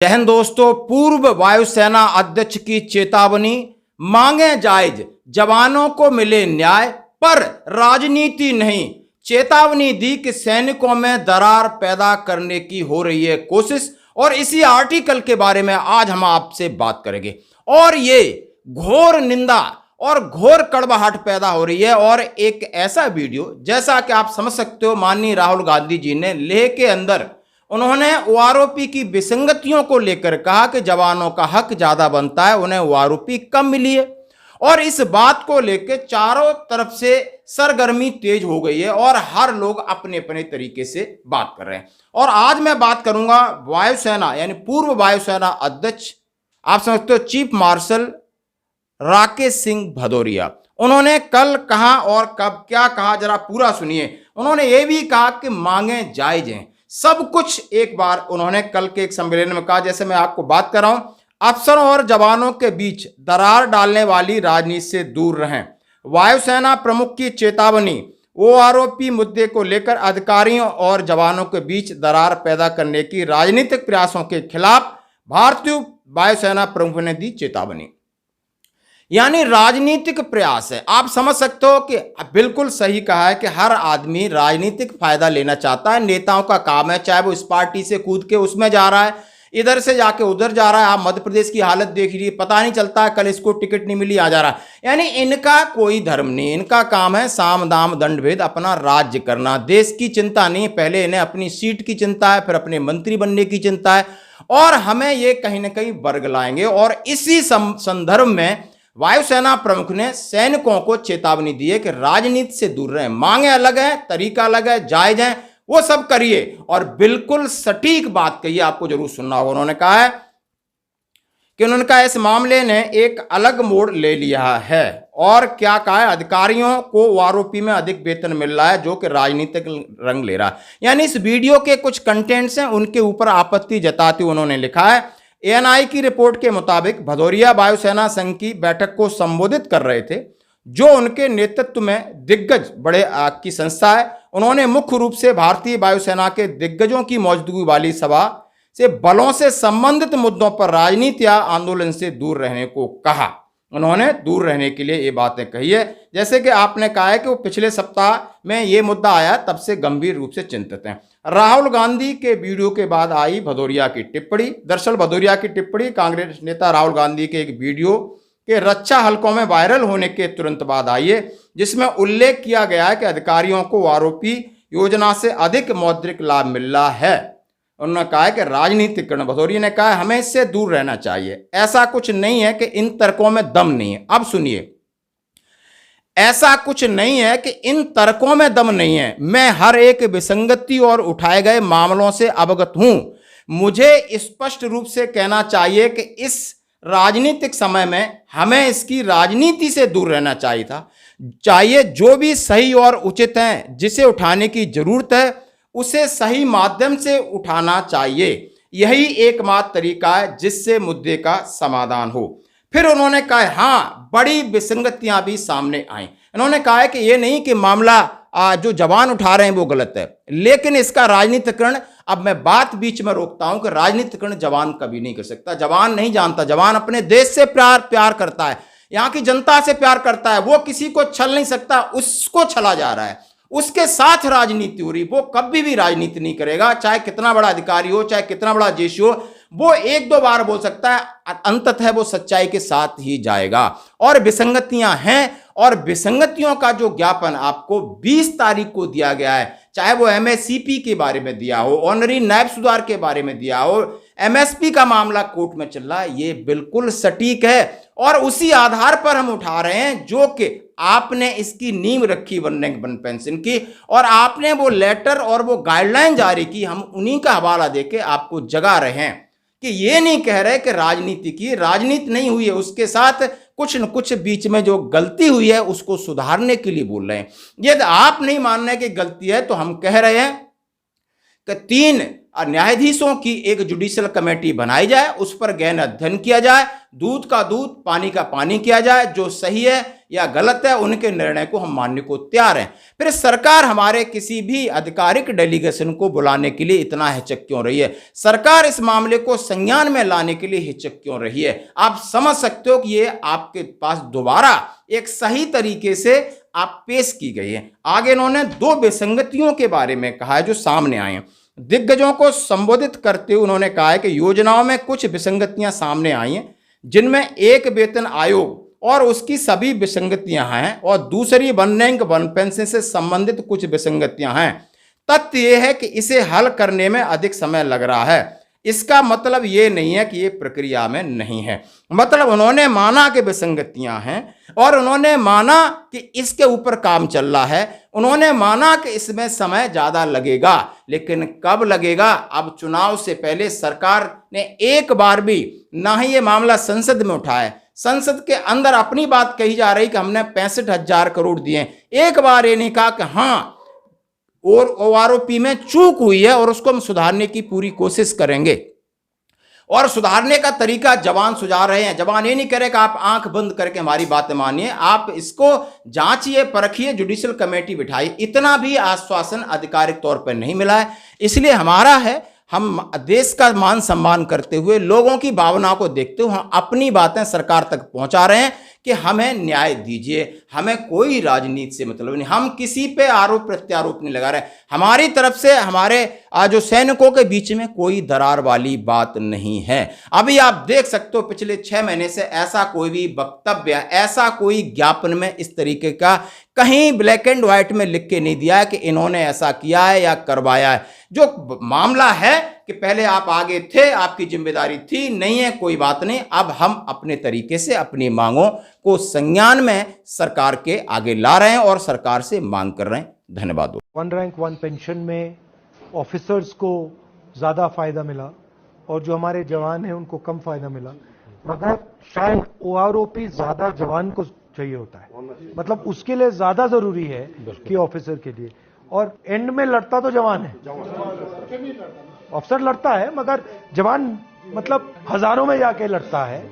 जय हिंद दोस्तों। पूर्व वायुसेना अध्यक्ष की चेतावनी, मांगे जायज, जवानों को मिले न्याय पर राजनीति नहीं। चेतावनी दी कि सैनिकों में दरार पैदा करने की हो रही है कोशिश, और इसी आर्टिकल के बारे में आज हम आपसे बात करेंगे। और ये घोर निंदा और घोर कड़वाहट पैदा हो रही है। और एक ऐसा वीडियो, जैसा कि आप समझ सकते हो, माननीय राहुल गांधी जी ने लेह के अंदर उन्होंने ओआरओपी की विसंगतियों को लेकर कहा कि जवानों का हक ज्यादा बनता है, उन्हें ओआरओपी कम मिली है। और इस बात को लेकर चारों तरफ से सरगर्मी तेज हो गई है और हर लोग अपने अपने तरीके से बात कर रहे हैं। और आज मैं बात करूंगा वायुसेना यानी पूर्व वायुसेना अध्यक्ष, आप समझते हो, चीफ मार्शल राकेश सिंह भदौरिया। उन्होंने कल कहा और कब क्या कहा, जरा पूरा सुनिए। उन्होंने ये भी कहा कि मांगे जायज हैं, सब कुछ एक बार उन्होंने कल के एक सम्मेलन में कहा। जैसे मैं आपको बात कर रहा हूं, अफसरों और जवानों के बीच दरार डालने वाली राजनीति से दूर रहें। वायुसेना प्रमुख की चेतावनी, ओआरओपी मुद्दे को लेकर अधिकारियों और जवानों के बीच दरार पैदा करने की राजनीतिक प्रयासों के खिलाफ भारतीय वायुसेना प्रमुख ने दी चेतावनी। यानी राजनीतिक प्रयास है। आप समझ सकते हो कि बिल्कुल सही कहा है कि हर आदमी राजनीतिक फायदा लेना चाहता है। नेताओं का काम है, चाहे वो इस पार्टी से कूद के उसमें जा रहा है, इधर से जाके उधर जा रहा है। आप मध्य प्रदेश की हालत देख लीजिए, पता नहीं चलता है, कल इसको टिकट नहीं मिली आ जा रहा है। यानी इनका कोई धर्म नहीं, इनका काम है साम दाम दंड भेद, अपना राज्य करना। देश की चिंता नहीं, पहले इन्हें अपनी सीट की चिंता है, फिर अपने मंत्री बनने की चिंता है, और हमें ये कहीं ना कहीं वर्ग लाएंगे। और इसी संदर्भ में वायुसेना प्रमुख ने सैनिकों को चेतावनी दी है कि राजनीति से दूर रहें। मांगे अलग है, तरीका अलग है, जायज है, वो सब करिए। और बिल्कुल सटीक बात कही, आपको जरूर सुनना होगा। उन्होंने कहा इस मामले ने एक अलग मोड़ ले लिया है। और क्या कहा है, अधिकारियों को ओआरओपी में अधिक वेतन मिल रहा है, जो कि राजनीतिक रंग ले रहा है। यानी इस वीडियो के कुछ कंटेंट्स हैं, उनके ऊपर आपत्ति जताते हुए उन्होंने लिखा है, एएनआई की रिपोर्ट के मुताबिक भदौरिया वायुसेना संघ की बैठक को संबोधित कर रहे थे, जो उनके नेतृत्व में दिग्गज बड़े की संस्था है। उन्होंने मुख्य रूप से भारतीय वायुसेना के दिग्गजों की मौजूदगी वाली सभा से बलों से संबंधित मुद्दों पर राजनीति या आंदोलन से दूर रहने को कहा। उन्होंने दूर रहने के लिए ये बातें कही है। जैसे कि आपने कहा है कि वो पिछले सप्ताह में ये मुद्दा आया, तब से गंभीर रूप से चिंतित हैं। राहुल गांधी के वीडियो के बाद आई भदौरिया की टिप्पणी। दरअसल भदौरिया की टिप्पणी कांग्रेस नेता राहुल गांधी के एक वीडियो के रक्षा हलकों में वायरल होने के तुरंत बाद आई है, जिसमें उल्लेख किया गया है कि अधिकारियों को आरोपी योजना से अधिक मौद्रिक लाभ मिल रहा है। उन्होंने कहा है कि राजनीतिकरण, भदौरिया ने कहा हमें इससे दूर रहना चाहिए। ऐसा कुछ नहीं है कि इन तर्कों में दम नहीं है। अब सुनिए, ऐसा कुछ नहीं है कि इन तर्कों में दम नहीं है। मैं हर एक विसंगति और उठाए गए मामलों से अवगत हूं। मुझे स्पष्ट रूप से कहना चाहिए कि इस राजनीतिक समय में हमें इसकी राजनीति से दूर रहना चाहिए। जो भी सही और उचित है, जिसे उठाने की जरूरत है, उसे सही माध्यम से उठाना चाहिए। यही एकमात्र तरीका है जिससे मुद्दे का समाधान हो। फिर उन्होंने कहा हाँ, बड़ी विसंगतियां भी सामने आई। उन्होंने कहा है कि ये नहीं कि मामला जो जवान उठा रहे हैं वो गलत है, लेकिन इसका राजनीतिकरण, अब मैं बात बीच में रोकता हूं कि राजनीतिकरण जवान कभी नहीं कर सकता। जवान नहीं जानता, जवान अपने देश से प्यार करता है, यहां की जनता से प्यार करता है। वो किसी को छल नहीं सकता, उसको छला जा रहा है, उसके साथ राजनीति हो रही। वो कभी भी राजनीति नहीं करेगा, चाहे कितना बड़ा अधिकारी हो, चाहे कितना बड़ा जेशी हो। वो एक दो बार बोल सकता है, अंततः वो सच्चाई के साथ ही जाएगा। और विसंगतियां हैं, और विसंगतियों का जो ज्ञापन आपको 20 तारीख को दिया गया है, चाहे वो एमएससीपी के बारे में दिया हो, ऑनरी नायब सुधार के बारे में दिया हो, एमएसपी का मामला कोर्ट में चल रहा है, ये बिल्कुल सटीक है। और उसी आधार पर हम उठा रहे हैं, जो कि आपने इसकी नींव रखी वन रैंक वन पेंशन की, और आपने वो लेटर और वो गाइडलाइन जारी की, हम उन्हीं का हवाला देके आपको जगा रहे हैं कि ये नहीं कह रहे कि राजनीति नहीं हुई है, उसके साथ कुछ न कुछ बीच में जो गलती हुई है उसको सुधारने के लिए बोल रहे हैं। यदि आप नहीं मान रहे कि गलती है, तो हम कह रहे हैं कि 3 न्यायाधीशों की एक जुडिशियल कमेटी बनाई जाए, उस पर गहन अध्ययन किया जाए, दूध का दूध पानी का पानी किया जाए। जो सही है या गलत है, उनके निर्णय को हम मानने को तैयार हैं। फिर सरकार हमारे किसी भी आधिकारिक डेलीगेशन को बुलाने के लिए इतना हिचक क्यों रही है? सरकार इस मामले को संज्ञान में लाने के लिए हिचक क्यों रही है? आप समझ सकते हो कि ये आपके पास दोबारा एक सही तरीके से आप पेश की गई है। आगे इन्होंने 2 विसंगतियों के बारे में कहा है जो सामने आए हैं। दिग्गजों को संबोधित करते हुए उन्होंने कहा है कि योजनाओं में कुछ विसंगतियां सामने आई हैं, जिनमें एक वेतन आयोग और उसकी सभी विसंगतियां हैं, और दूसरी वन रैंक वन पेंशन से संबंधित कुछ विसंगतियां हैं। तथ्य यह है कि इसे हल करने में अधिक समय लग रहा है। इसका मतलब ये नहीं है कि ये प्रक्रिया में नहीं है। मतलब उन्होंने माना कि विसंगतियां हैं और उन्होंने माना कि इसके ऊपर काम चल रहा है, उन्होंने माना कि इसमें समय ज्यादा लगेगा, लेकिन कब लगेगा? अब चुनाव से पहले सरकार ने एक बार भी ना ही ये मामला संसद में उठाया, संसद के अंदर अपनी बात कही जा रही कि हमने 65,000 करोड़ दिए। एक बार ये नहीं कहा कि हाँ और ओआरओपी में चूक हुई है और उसको हम सुधारने की पूरी कोशिश करेंगे। और सुधारने का तरीका जवान सुझाव रहे हैं। जवान ये नहीं करे कि आप आंख बंद करके हमारी बातें मानिए, आप इसको जांचिए, परखिए, जुडिशियल कमेटी बिठाइए। इतना भी आश्वासन आधिकारिक तौर पर नहीं मिला है। इसलिए हमारा है, हम देश का मान सम्मान करते हुए, लोगों की भावनाओं को देखते हुए हम अपनी बातें सरकार तक पहुंचा रहे हैं कि हमें न्याय दीजिए। हमें कोई राजनीति से मतलब नहीं, हम किसी पे आरोप प्रत्यारोप नहीं लगा रहे। हमारी तरफ से हमारे जो सैनिकों के बीच में कोई दरार वाली बात नहीं है। अभी आप देख सकते हो पिछले 6 महीने से ऐसा कोई भी वक्तव्य, ऐसा कोई ज्ञापन में इस तरीके का कहीं ब्लैक एंड व्हाइट में लिख के नहीं दिया है कि इन्होंने ऐसा किया है या करवाया है। जो मामला है कि पहले आप आगे थे, आपकी जिम्मेदारी थी, नहीं है कोई बात नहीं। अब हम अपने तरीके से अपनी मांगों को संज्ञान में सरकार के आगे ला रहे हैं और सरकार से मांग कर रहे हैं। धन्यवाद। वन रैंक वन पेंशन में ऑफिसर्स को ज़्यादा फायदा मिला और जो हमारे जवान हैं उनको कम फायदा मिला, मगर शायद ओआरओपी ज़्यादा जवान को चाहिए होता है, मतलब उसके लिए ज़्यादा ज़रूरी है कि ऑफिसर के लिए। और एंड में लड़ता तो जवान है, ऑफिसर लड़ता है मगर जवान मतलब हजारों में जाके लड़ता है।